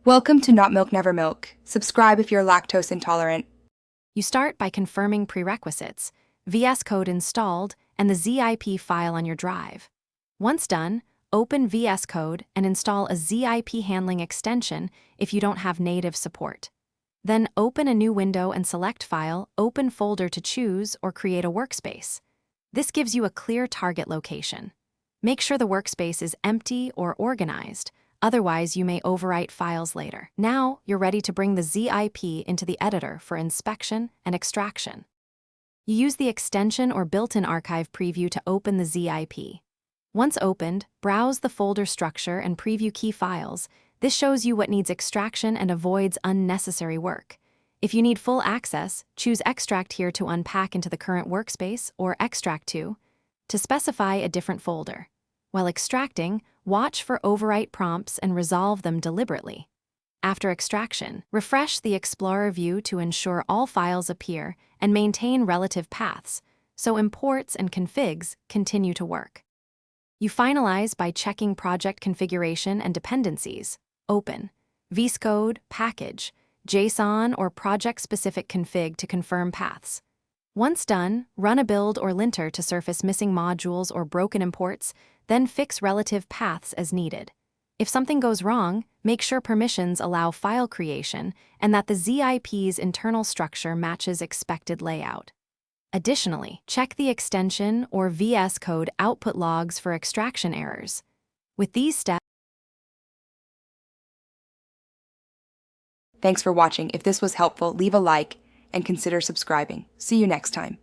Welcome to Not Milk Never Milk. Subscribe if you're lactose intolerant. You start by confirming prerequisites, VS Code installed, and the ZIP file on your drive. Once done, open VS Code and install a ZIP handling extension if you don't have native support. Then open a new window and select File, Open Folder to choose or create a workspace. This gives you a clear target location. Make sure the workspace is empty or organized. Otherwise, you may overwrite files later. Now, you're ready to bring the ZIP into the editor for inspection and extraction. You use the extension or built-in archive preview to open the ZIP. Once opened, browse the folder structure and preview key files. This shows you what needs extraction and avoids unnecessary work. If you need full access, choose Extract here to unpack into the current workspace or Extract to specify a different folder. While extracting, watch for overwrite prompts and resolve them deliberately. After extraction, refresh the Explorer view to ensure all files appear and maintain relative paths, so imports and configs continue to work. You finalize by checking project configuration and dependencies. Open VS Code, package, JSON, or project-specific config to confirm paths. Once done, run a build or linter to surface missing modules or broken imports, then fix relative paths as needed. If something goes wrong, make sure permissions allow file creation and that the ZIP's internal structure matches expected layout. Additionally, check the extension or VS Code output logs for extraction errors. With these steps, Thanks for watching. If this was helpful, leave a like and consider subscribing. See you next time.